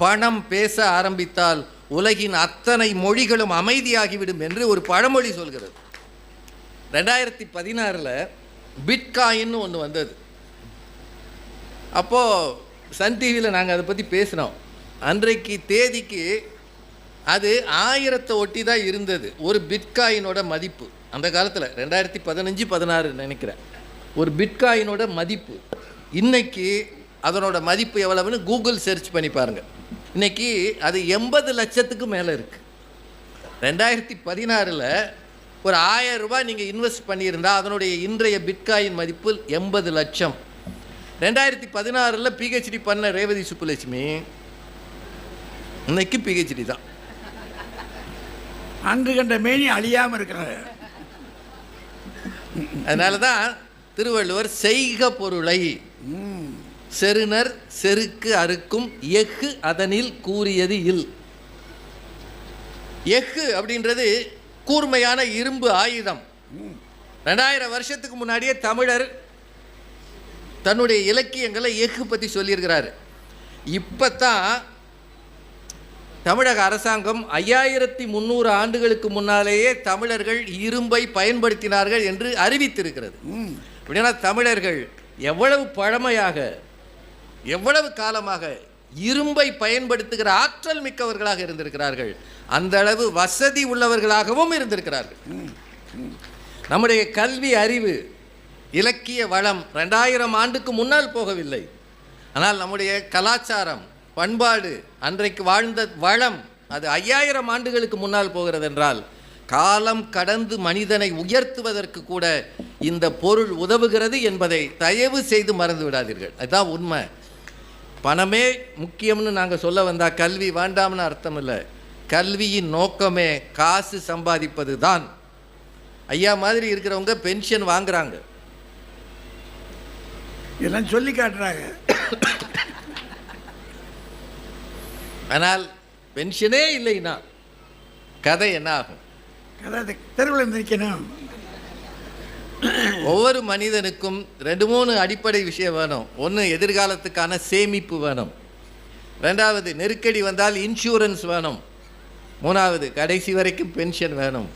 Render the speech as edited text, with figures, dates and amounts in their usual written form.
பணம் பேச ஆரம்பித்தால் உலகின் அத்தனை மொழிகளும் அமைதியாகிவிடும் என்று ஒரு பழமொழி சொல்கிறது. 2016 பிட்காயின்னு ஒன்று வந்தது. அப்போது சன் டிவியில் நாங்கள் அதை பற்றி பேசினோம். அன்றைக்கு தேதிக்கு அது 1000 ஒட்டி தான் இருந்தது ஒரு பிட்காயினோட மதிப்பு. அந்த காலத்தில் 2015-16 நினைக்கிறேன் ஒரு பிட்காயினோட மதிப்பு. இன்றைக்கி அதனோட மதிப்பு எவ்வளவுன்னு கூகுள் சர்ச் பண்ணி பாருங்கள். இன்றைக்கி அது 80 லட்சத்துக்கு மேலே இருக்குது. 2016 ஒரு 1000 ரூபாய் நீங்கள் இன்வெஸ்ட் பண்ணியிருந்தால் அதனுடைய இன்றைய பிட்காயின் மதிப்பு 80 லட்சம். 2016 பிஹெச்டி பண்ண ரேவதி சுப்புலட்சுமி இன்னைக்கு பிஹெச்டி தான். அன்று கண்ட மேனி அழியாமல் இருக்கிறார். அதனால தான் திருவள்ளுவர் செய்க பொருளை செருணர் செருக்கு அறுக்கும் எஃகு அதனில் கூறியது இல். எஃகு அப்படின்றது கூர்மையான இரும்பு ஆயுதம். 2000 வருஷத்துக்கு முன்னாடியே தமிழர் தன்னுடைய இலக்கியங்களை எஃகு பற்றி சொல்லியிருக்கிறாரு. இப்போ தான் தமிழக அரசாங்கம் 5300 ஆண்டுகளுக்கு முன்னாலேயே தமிழர்கள் இரும்பை பயன்படுத்தினார்கள் என்று அறிவித்திருக்கிறது. அப்படின்னா தமிழர்கள் எவ்வளவு பழமையாக எவ்வளவு காலமாக இரும்பை பயன்படுத்துகிற ஆற்றல் மிக்கவர்களாக இருந்திருக்கிறார்கள். அந்த அளவு வசதி உள்ளவர்களாகவும் இருந்திருக்கிறார்கள். நம்முடைய கல்வி அறிவு இலக்கிய வளம் 2000 ஆண்டுக்கு முன்னால் போகவில்லை. ஆனால் நம்முடைய கலாச்சாரம் பண்பாடு அன்றைக்கு வாழ்ந்த வளம் அது 5000 ஆண்டுகளுக்கு முன்னால் போகிறது என்றால் காலம் கடந்து மனிதனை உயர்த்துவதற்கு கூட இந்த பொருள் உதவுகிறது என்பதை தயவு செய்து மறந்து விடாதீர்கள். அதுதான் உண்மை. பணமே முக்கியம்னு நாங்கள் சொல்ல வந்தால் கல்வி வேண்டாம்னு அர்த்தம் இல்லை. கல்வியின் நோக்கமே காசு சம்பாதிப்பது தான். ஐயா மாதிரி இருக்கிறவங்க பென்ஷன் வாங்குறாங்க, இதெல்லாம் சொல்லி காட்டுறாங்க. ஆனால் பென்ஷனே இல்லைன்னா கதை என்ன ஆகும்? கதை தெருவில் நிற்கணும். ஒவ்வொரு மனிதனுக்கும் 2-3 அடிப்படை விஷயம் வேணும். ஒன்று எதிர்காலத்துக்கான சேமிப்பு வேணும், 2வது நெருக்கடி வந்தால் இன்சூரன்ஸ் வேணும், 3வது கடைசி வரைக்கும் பென்ஷன் வேணும்.